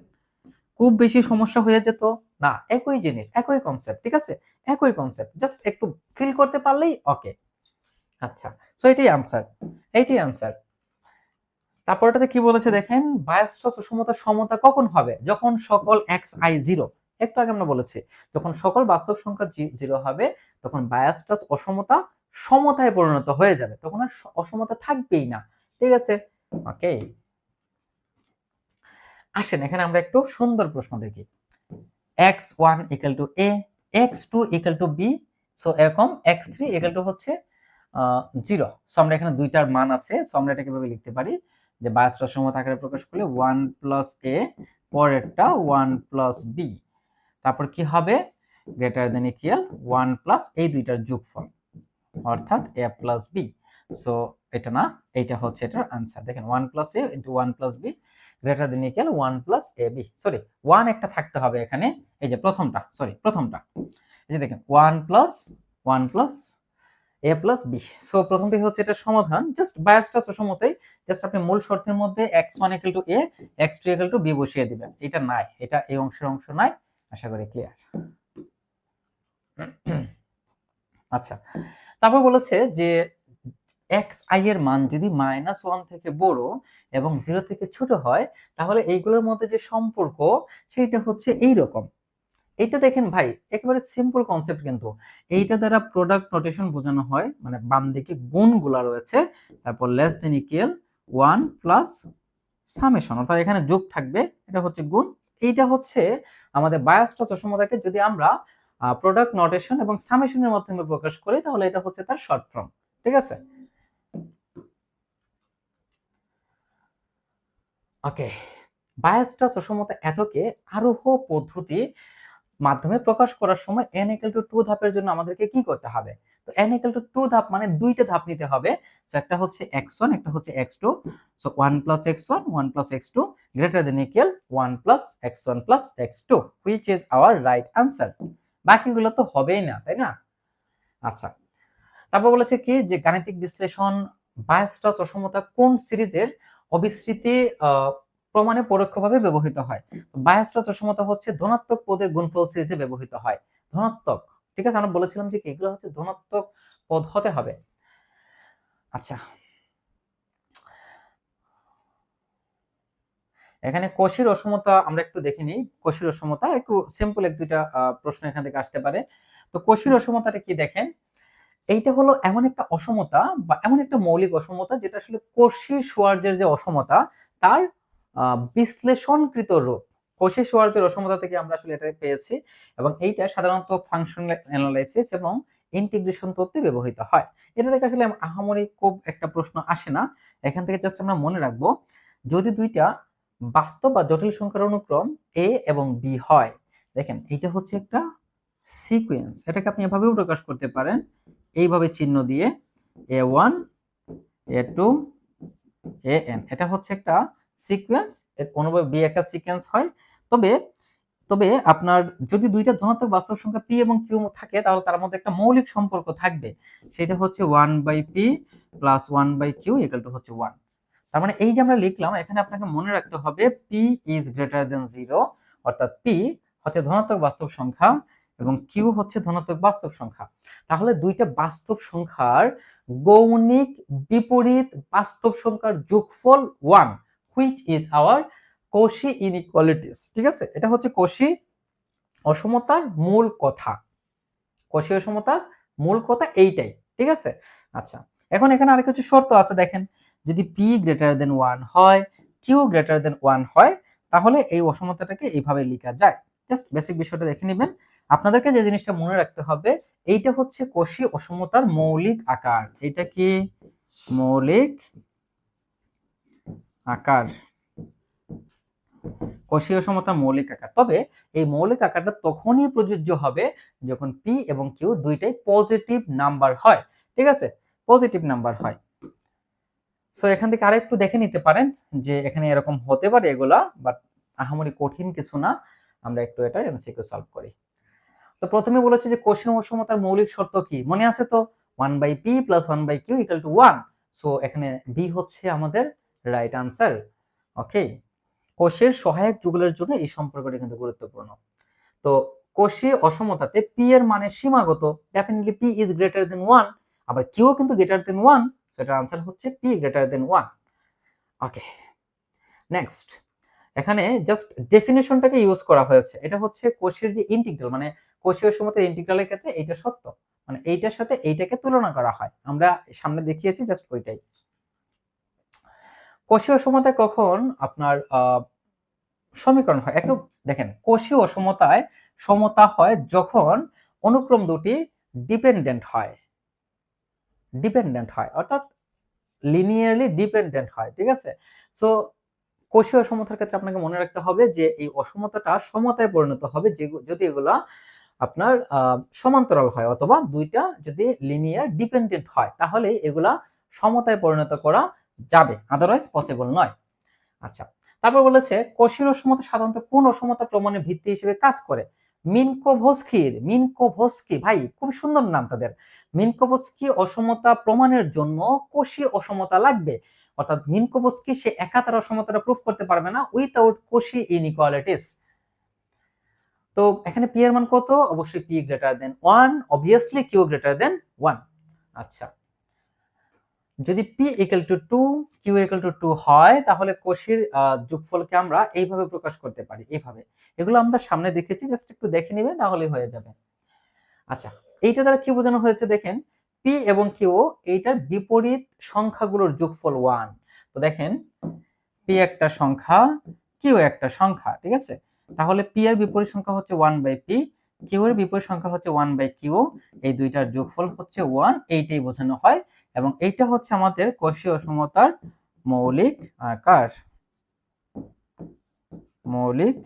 খুব বেশি সমস্যা হয়ে যেত না? একই জিনিস, একই কনসেপ্ট, ঠিক আছে, একই কনসেপ্ট, জাস্ট একটু ফিল করতে পারলেই ওকে। আচ্ছা, সো এইটাই আনসার। তারপরটাতে কি বলেছে দেখেন, বায়োস্টাস অসমতা সমতা কখন হবে? যখন সকল xi 0, একটু আগে আমরা বলেছি যখন সকল বাস্তব সংখ্যা 0 হবে তখন বায়োস্টাস অসমতা সমতায় পরিণত হয়ে যাবে, তখন আর অসমতা থাকবেই না। ঠিক আছে, ওকে। আসেন এখানে আমরা একটু সুন্দর প্রশ্ন দেখি। x1 equal to a, x2 equal to b, so এরকম x3 equal to হচ্ছে 0। সো আমরা এখানে দুইটার মান আছে, সো আমরা এটা কিভাবে লিখতে পারি যে বায়োস্টার সমতা আকারে প্রকাশ করলে 1 প্লাস a, পরেরটা 1 প্লাস b, তারপর কি হবে গ্রেটার দেন ইকুয়াল 1 প্লাস এই দুইটার যোগফল অর্থাৎ a প্লাস b। সো এটা না, এটা হচ্ছে এটার आंसर। দেখেন 1 plus a into 1 plus b greater than equal 1 plus ab। Sorry 1 একটা থাকতে হবে এখানে, এই যে প্রথমটা, সরি প্রথমটা, এই যে দেখেন 1 plus a plus b। So প্রথমটি হচ্ছে এটা সমাধান, জাস্ট বায়োস্টাস অসমতায় জাস্ট আপনি মূল শর্তের মধ্যে x1 = a, x2 = b বসিয়ে দিবেন। এটা নাই, এটা এই অংশ নাই, আশা করি ক্লিয়ার। আচ্ছা, তারপর বলেছে যে xi এর মান যদি -1 থেকে বড় এবং 0 থেকে ছোট হয় তাহলে এইগুলোর মধ্যে যে সম্পর্ক সেটা হচ্ছে এই রকম। এইটা দেখেন ভাই একেবারে সিম্পল কনসেপ্ট, কিন্তু এইটা দ্বারা প্রোডাক্ট নোটেশন বোঝানো হয়, মানে বাম দিকে গুণগুলা রয়েছে, তারপর less than equal 1 plus summation, অর্থাৎ এখানে যোগ থাকবে, এটা হচ্ছে গুণ। এইটা হচ্ছে আমাদের বায়োস্টাস অসমতাকে যদি আমরা প্রোডাক্ট নোটেশন এবং সামেশনের মাধ্যমে প্রকাশ করি তাহলে এটা হচ্ছে তার শর্ট ফর্ম। ঠিক আছে, ওকে। বায়োস্টাস অসমতা এতকে আরোহ পদ্ধতি মাধ্যমে প্রকাশ করার সময় n = 2 ধাপের জন্য আমাদেরকে কি করতে হবে? তো n = 2 ধাপ মানে দুইটা ধাপ নিতে হবে। সো একটা হচ্ছে x1, একটা হচ্ছে x2। So 1 + x1 1 + x2 greater than equal 1 + x1 + x2 which is our right answer। বাকিগুলো তো হবেই না, তাই না? আচ্ছা, তারপর বলেছে কি যে গাণিতিক বিশ্লেষণ বায়োস্টাস অসমতা কোন সিরিজের অবিচ্ছিন্ন প্রমাণে পরোক্ষভাবে ব্যবহৃত হয়? বায়োস্টাস অসমতা হচ্ছে ধনাত্মক পদের গুণফল সিরিজে ব্যবহৃত হয়। ধনাত্মক, ঠিক আছে, আমরা বলেছিলাম যে এগুলো হচ্ছে ধনাত্মক পদ হতে হবে। আচ্ছা, এখানে কোশির অসমতা আমরা একটু দেখে নিই। কোশির অসমতা একটু সিম্পল, এক দুইটা প্রশ্ন এখান থেকে আসতে পারে। তো কোশির অসমতাটা কি দেখেন, এইটা হলো এমন একটা অসমতা বা এমন একটা মৌলিক অসমতা যেটা আসলে কশি-শোয়ার্জের যে অসমতা তার বিশ্লেষণকৃত রূপ। কশি-শোয়ার্জের অসমতা থেকে আমরা আসলে এটা পেয়েছি এবং এইটা সাধারণত ফাংশনাল অ্যানালাইসিস এবং ইন্টিগ্রেশন তত্ত্বে ব্যবহৃত হয়। এটা থেকে আসলে আহামরি খুব একটা প্রশ্ন আসে না। এখান থেকে জাস্ট আমরা মনে রাখবো যদি দুইটা বাস্তব বা জটিল সংখ্যার অনুক্রম a এবং b হয়, দেখেন এইটা হচ্ছে একটা সিকোয়েন্স, এটাকে আপনি এভাবেও প্রকাশ করতে পারেন, এইভাবে চিহ্ন দিয়ে a1 a2 an, এটা হচ্ছে একটা সিকোয়েন্স, অনুরূপ b একটা সিকোয়েন্স হয়। তবে তবে আপনার যদি দুইটা ধনাত্মক বাস্তব সংখ্যা p এবং q থাকে তাহলে তার মধ্যে একটা মৌলিক সম্পর্ক থাকবে, সেটা হচ্ছে 1/p + 1/q = হচ্ছে 1। তার মানে এই যে আমরা লিখলাম এখানে আপনাকে মনে রাখতে হবে p is greater than 0, অর্থাৎ p হচ্ছে ধনাত্মক বাস্তব সংখ্যা এবং q হচ্ছে ধনাত্মক বাস্তব সংখ্যা। তাহলে দুইটা বাস্তব সংখ্যার গৌণিক বিপরীত বাস্তব সংখ্যার যোগফল 1 which is our Cauchy inequalities। ঠিক আছে, এটা হচ্ছে Cauchy অসমতার মূল কথা। Cauchy অসমতার মূল কথা এইটাই। ঠিক আছে, আচ্ছা এখন এখানে আরেকটা কিছু শর্ত আছে, দেখেন যদি p > 1 হয় q > 1 হয় তাহলে এই অসমতাটাকে এইভাবে লেখা যায়। জাস্ট বেসিক বিষয়টা দেখে নেবেন। আপনাদেরকে যে জিনিসটা মনে রাখতে হবে এইটা হচ্ছে Cauchy অসমতার মৌলিক আকার। এটা কি মৌলিক আকার, Cauchy অসমতার মৌলিক আকার। তবে এই মৌলিক আকারটা তখনই প্রযোজ্য হবে যখন p এবং q দুইটাই পজিটিভ নাম্বার হয়। ঠিক আছে, পজিটিভ নাম্বার হয়। সো এখান থেকে আরেকটু দেখে নিতে পারেন যে এখানে এরকম হতে পারে এগুলা, বাট আহামরি কঠিন কিছু না। আমরা একটু এটা এমসিকিউ সলভ করি। তো প্রথমে বলেছে যে Cauchy অসমতার মৌলিক শর্ত কি মনে আছে তো, 1/p + 1/q = 1। সো এখানে b হচ্ছে আমাদের রাইট আনসার। ওকে, Cauchyর সহায়ক যুগলের জন্য এই সম্পর্কটি কিন্তু গুরুত্বপূর্ণ। তো Cauchy অসমতাতে p এর মানের সীমাগত, definitely p is greater than 1, আবার q কিন্তু greater than 1, সেটার আনসার হচ্ছে p greater than 1। ওকে, নেক্সট এখানে জাস্ট ডেফিনেশনটাকে ইউজ করা হয়েছে। এটা হচ্ছে কোষের যে ইন্টিগ্রাল, মানে কোষীয় সমতার ইন্টিগ্রালের ক্ষেত্রে এইটা সত্য, মানে এইটার সাথে এইটাকে তুলনা করা হয়। আমরা সামনে দেখিয়েছি জাস্ট ওইটাই। কোষীয় সমতায় কখন আপনার সমীকরণ হয়, একটু দেখেন, কোষীয় সমতায় সমতা হয় যখন অনুক্রম দুটি ডিপেন্ডেন্ট হয়, অর্থাৎ লিনিয়ারলি ডিপেন্ডেন্ট হয়, ঠিক আছে। সো কোষীয় সমতার ক্ষেত্রে আপনাকে মনে রাখতে হবে যে এই অসমতাটা সমতায় পরিণত হবে যদি এগুলা আপনার সমান্তরাল হয়, অথবা দুইটা যদি লিনিয়ার ডিপেন্ডেন্ট হয়, তাহলে এগুলা সমতায় পরিণত করা যাবে, আদারওয়াইজ পসিবল নয়। আচ্ছা, তারপর বলেছে কোষীয় অসমতা সাধারণত কোন অসমতা প্রমাণের ভিত্তি হিসেবে কাজ করে? মিনকোভস্কি, ভাই খুব সুন্দর নাম তাদের। মিনকোভস্কি অসমতা প্রমাণের জন্য কোষী অসমতা লাগবে, অর্থাৎ মিনকোভস্কি সে একা তার অসমতাটা প্রুফ করতে পারবে না উইথআউট কোষী ইনইকুয়ালিটিস। তো এখানে পি এর মান কত? অবশ্যই p greater than 1, obviously q greater than 1। আচ্ছা, যদি p equal to 2, q equal to 2 হয়, তাহলে কোষীর যোগফলকে আমরা এইভাবে প্রকাশ করতে পারি, এইভাবে। এগুলো আমরা সামনে দেখেছি, জাস্ট একটু দেখে নেবেন, তাহলেই হয়ে যাবে। আচ্ছা, এইটা দ্বারা কি বোঝানো হয়েছে দেখেন, পি এবং কিউ এইটার বিপরীত সংখ্যাগুলোর যোগফল 1। তো দেখেন, পি একটা সংখ্যা, কিউ একটা সংখ্যা, ঠিক আছে। তাহলে পি এর বিপরীত সংখ্যা হচ্ছে 1/p, কিউ এর বিপরীত সংখ্যা হচ্ছে 1/q, এই দুইটার যোগফল হচ্ছে 1, এইটাই বোঝানো হয়। এবং এইটা হচ্ছে আমাদের কোষীয় অসমতার মৌলিক আকার, মৌলিক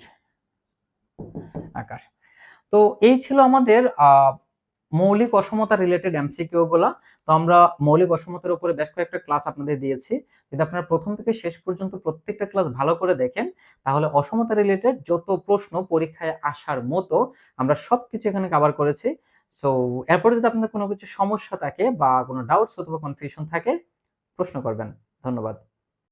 আকার। তো এই ছিল আমাদের মৌলিক অসমতা রিলেটেড এমসিকিউ গুলা। তো আমরা মৌলিক অসমতার উপরে বেশ কয়েকটা ক্লাস আপনাদের দিয়েছি। যদি আপনারা প্রথম থেকে শেষ পর্যন্ত প্রত্যেকটা ক্লাস ভালো করে দেখেন, তাহলে অসমতা রিলেটেড যত প্রশ্ন পরীক্ষায় আসার মতো আমরা সবকিছু এখানে কভার করেছি। সো এরপরে যদি আপনাদের কোনো কিছু সমস্যা থাকে বা কোনো ডাউটস অথবা কনফিউশন থাকে, প্রশ্ন করবেন। ধন্যবাদ।